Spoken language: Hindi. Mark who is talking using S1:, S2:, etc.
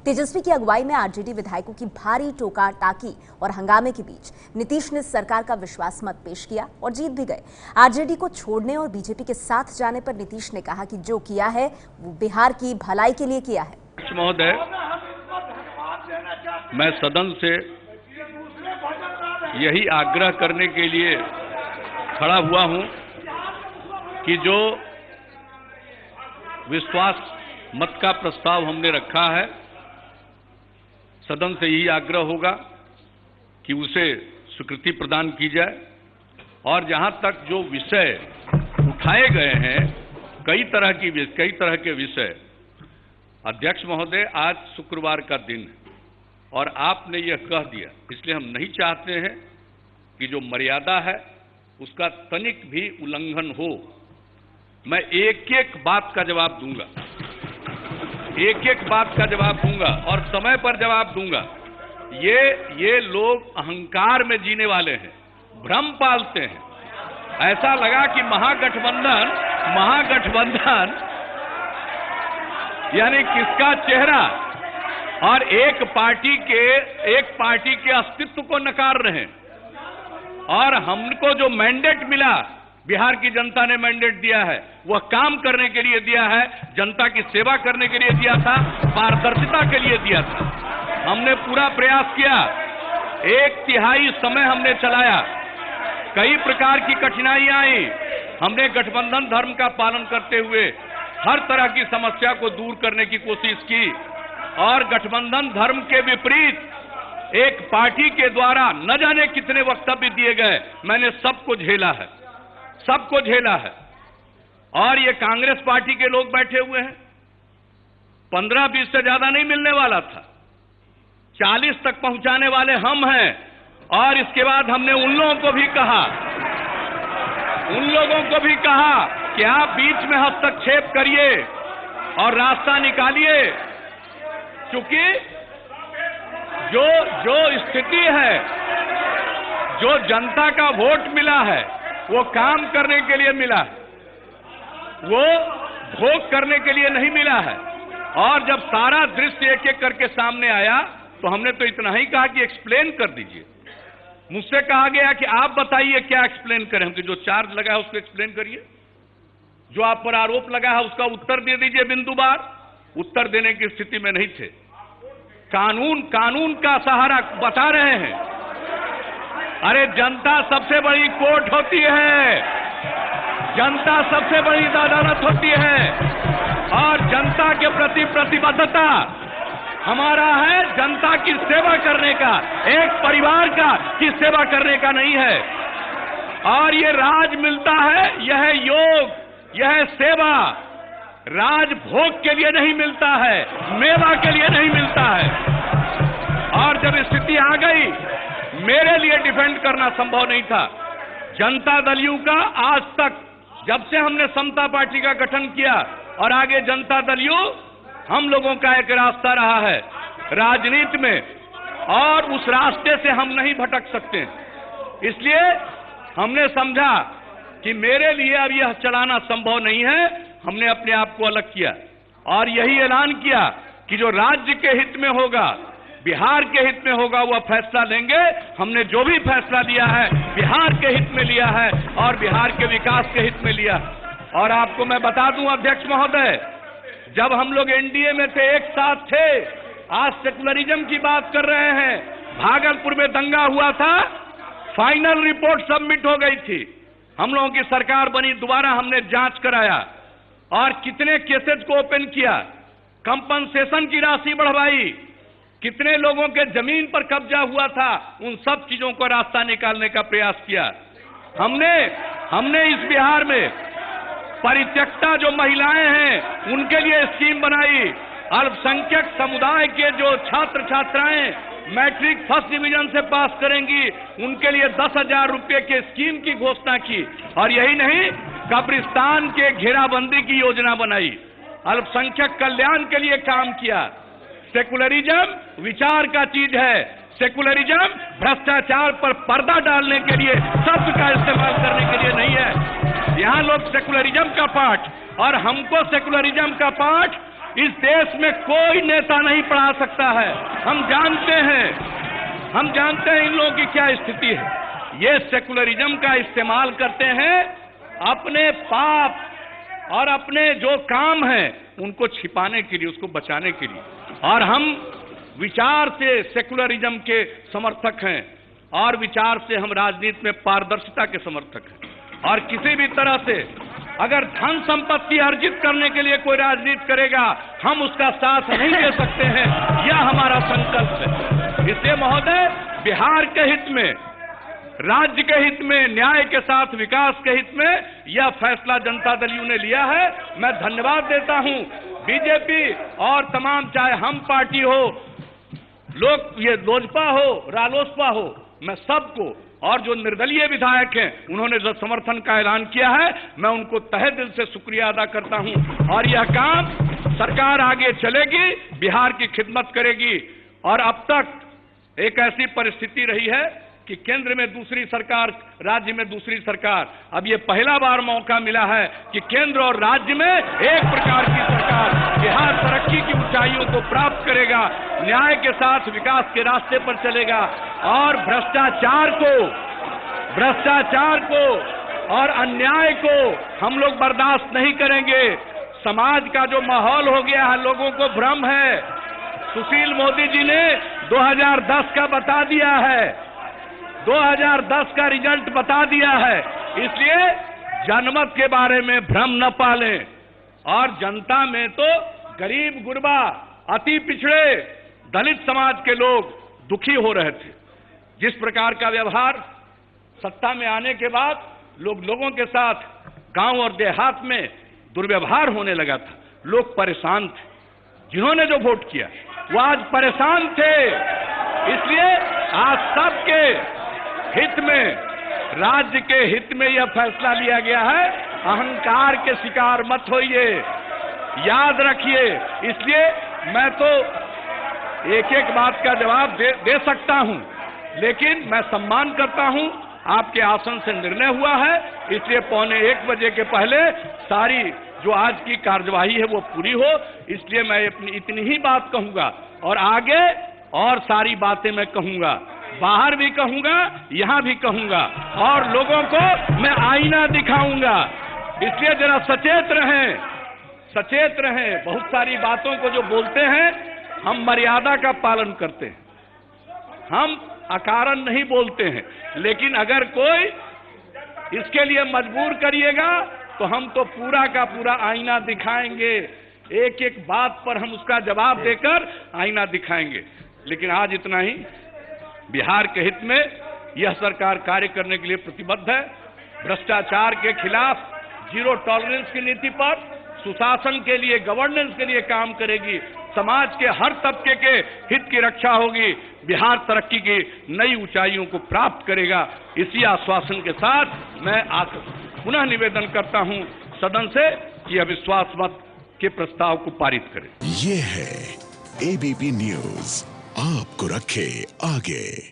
S1: तेजस्वी की अगुवाई में आरजेडी विधायकों की भारी टोकार टाकी और हंगामे के बीच नीतीश ने सरकार का विश्वास मत पेश किया और जीत भी गए। आरजेडी को छोड़ने और बीजेपी के साथ जाने पर नीतीश ने कहा कि जो किया है वो बिहार की भलाई के लिए किया है।
S2: महोदय, मैं सदन से यही आग्रह करने के लिए खड़ा हुआ हूं कि जो विश्वास मत का प्रस्ताव हमने रखा है, सदन से यही आग्रह होगा कि उसे स्वीकृति प्रदान की जाए। और जहां तक जो विषय उठाए गए हैं, कई तरह के विषय, अध्यक्ष महोदय, आज शुक्रवार का दिन है और आपने यह कह दिया, इसलिए हम नहीं चाहते हैं कि जो मर्यादा है उसका तनिक भी उल्लंघन हो। मैं एक एक बात का जवाब दूंगा, और समय पर जवाब दूंगा। ये लोग अहंकार में जीने वाले हैं, भ्रम पालते हैं। ऐसा लगा कि महागठबंधन यानी किसका चेहरा, और एक पार्टी के अस्तित्व को नकार रहे हैं। और हमको जो मैंडेट मिला, बिहार की जनता ने मैंडेट दिया है, वह काम करने के लिए दिया है, जनता की सेवा करने के लिए दिया था, पारदर्शिता के लिए दिया था। हमने पूरा प्रयास किया, 1/3 समय हमने चलाया, कई प्रकार की कठिनाइयां आई, हमने गठबंधन धर्म का पालन करते हुए हर तरह की समस्या को दूर करने की कोशिश की। और गठबंधन धर्म के विपरीत एक पार्टी के द्वारा न जाने कितने वक्तव्य दिए गए, मैंने सबको झेला है। और ये कांग्रेस पार्टी के लोग बैठे हुए हैं, 15-20 से ज्यादा नहीं मिलने वाला था, 40 तक पहुंचाने वाले हम हैं। और इसके बाद हमने उन लोगों को भी कहा कि आप बीच में हस्तक्षेप करिए और रास्ता निकालिए, क्योंकि जो स्थिति है, जो जनता का वोट मिला है, वो काम करने के लिए मिला है, वो भोग करने के लिए नहीं मिला है। और जब सारा दृश्य एक एक करके सामने आया तो हमने तो इतना ही कहा कि एक्सप्लेन कर दीजिए। मुझसे कहा गया कि आप बताइए क्या एक्सप्लेन करें, कि जो चार्ज लगा है उसको एक्सप्लेन करिए, जो आप पर आरोप लगा है उसका उत्तर दे दीजिए बिंदुवार। उत्तर देने की स्थिति में नहीं थे। कानून का सहारा बता रहे हैं। अरे जनता सबसे बड़ी कोर्ट होती है, जनता सबसे बड़ी अदालत होती है, और जनता के प्रति प्रतिबद्धता हमारा है जनता की सेवा करने का, एक परिवार की सेवा करने का नहीं है। और ये राज मिलता है, यह योग, यह सेवा राज भोग के लिए नहीं मिलता है, मेवा के लिए नहीं मिलता है। और जब स्थिति आ गई, मेरे लिए डिफेंड करना संभव नहीं था। जनता दलियों का आज तक, जब से हमने समता पार्टी का गठन किया और आगे जनता दलियों, हम लोगों का एक रास्ता रहा है राजनीति में, और उस रास्ते से हम नहीं भटक सकते। इसलिए हमने समझा कि मेरे लिए अब यह चलाना संभव नहीं है। हमने अपने आप को अलग किया और यही ऐलान किया कि जो राज्य के हित में होगा, बिहार के हित में होगा, वह फैसला लेंगे। हमने जो भी फैसला लिया है बिहार के हित में लिया है और बिहार के विकास के हित में लिया। और आपको मैं बता दूं अध्यक्ष महोदय, जब हम लोग एनडीए में थे, एक साथ थे, आज सेकुलरिज्म की बात कर रहे हैं। भागलपुर में दंगा हुआ था, फाइनल रिपोर्ट सबमिट हो गई थी, हम लोगों की सरकार बनी, दोबारा हमने जांच कराया और कितने केसेस को ओपन किया, कंपनसेशन की राशि बढ़वाई, कितने लोगों के जमीन पर कब्जा हुआ था, उन सब चीजों को रास्ता निकालने का प्रयास किया। हमने इस बिहार में परित्यक्ता जो महिलाएं हैं उनके लिए स्कीम बनाई। अल्पसंख्यक समुदाय के जो छात्र छात्राएं मैट्रिक फर्स्ट डिवीजन से पास करेंगी, उनके लिए 10,000 रुपए के स्कीम की घोषणा की। और यही नहीं, कब्रिस्तान के घेराबंदी की योजना बनाई, अल्पसंख्यक कल्याण के लिए काम किया। सेकुलरिज्म विचार का चीज है, सेकुलरिज्म भ्रष्टाचार पर पर्दा डालने के लिए, शब्द का इस्तेमाल करने के लिए नहीं है। यहाँ लोग सेकुलरिज्म का पाठ और हमको सेकुलरिज्म का पाठ इस देश में कोई नेता नहीं पढ़ा सकता है। हम जानते हैं इन लोगों की क्या स्थिति है। ये सेकुलरिज्म का इस्तेमाल करते हैं अपने पाप और अपने जो काम है उनको छिपाने के लिए, उसको बचाने के लिए। और हम विचार से सेकुलरिज्म के समर्थक हैं और विचार से हम राजनीति में पारदर्शिता के समर्थक हैं। और किसी भी तरह से अगर धन संपत्ति अर्जित करने के लिए कोई राजनीति करेगा, हम उसका साथ नहीं दे सकते हैं। यह हमारा संकल्प है। इसलिए महोदय, बिहार के हित में, राज्य के हित में, न्याय के साथ विकास के हित में यह फैसला जनता दल यू ने लिया है। मैं धन्यवाद देता हूं बीजेपी और तमाम, चाहे हम पार्टी हो, ये लोजपा हो, रालोसपा हो, मैं सबको, और जो निर्दलीय विधायक हैं उन्होंने जो समर्थन का ऐलान किया है, मैं उनको तहे दिल से शुक्रिया अदा करता हूं। और यह काम सरकार आगे चलेगी, बिहार की खिदमत करेगी। और अब तक एक ऐसी परिस्थिति रही है कि केंद्र में दूसरी सरकार, राज्य में दूसरी सरकार। अब ये पहला बार मौका मिला है कि केंद्र और राज्य में एक प्रकार की सरकार। बिहार तरक्की की ऊंचाइयों को प्राप्त करेगा, न्याय के साथ विकास के रास्ते पर चलेगा और भ्रष्टाचार को और अन्याय को हम लोग बर्दाश्त नहीं करेंगे। समाज का जो माहौल हो गया है, लोगों को भ्रम है। सुशील मोदी जी ने 2010 का बता दिया है, 2010 का रिजल्ट बता दिया है। इसलिए जनमत के बारे में भ्रम न पालें। और जनता में तो गरीब गुरबा, अति पिछड़े, दलित समाज के लोग दुखी हो रहे थे। जिस प्रकार का व्यवहार सत्ता में आने के बाद लोगों के साथ गांव और देहात में दुर्व्यवहार होने लगा था, लोग परेशान थे। जिन्होंने जो वोट किया वो आज परेशान थे। इसलिए आज सबके हित में, राज्य के हित में यह फैसला लिया गया है। अहंकार के शिकार मत होइए, याद रखिए। इसलिए मैं तो एक एक बात का जवाब दे सकता हूं, लेकिन मैं सम्मान करता हूं, आपके आसन से निर्णय हुआ है। इसलिए 12:45 बजे के पहले सारी जो आज की कार्यवाही है वो पूरी हो। इसलिए मैं इतनी ही बात कहूंगा और आगे और सारी बातें मैं कहूंगा, बाहर भी कहूंगा, यहां भी कहूंगा, और लोगों को मैं आईना दिखाऊंगा। इसलिए जरा सचेत रहें। बहुत सारी बातों को जो बोलते हैं, हम मर्यादा का पालन करते हैं, हम अकारण नहीं बोलते हैं। लेकिन अगर कोई इसके लिए मजबूर करिएगा तो हम तो पूरा का पूरा आईना दिखाएंगे। एक एक बात पर हम उसका जवाब देकर आईना दिखाएंगे। लेकिन आज इतना ही। बिहार के हित में यह सरकार कार्य करने के लिए प्रतिबद्ध है। भ्रष्टाचार के खिलाफ जीरो टॉलरेंस की नीति पर, सुशासन के लिए, गवर्नेंस के लिए काम करेगी। समाज के हर तबके के हित की रक्षा होगी। बिहार तरक्की की नई ऊंचाइयों को प्राप्त करेगा। इसी आश्वासन के साथ मैं पुनः निवेदन करता हूं सदन से कि अविश्वास मत के प्रस्ताव को पारित करें।
S3: ये है एबीपी न्यूज, आपको रखे आगे।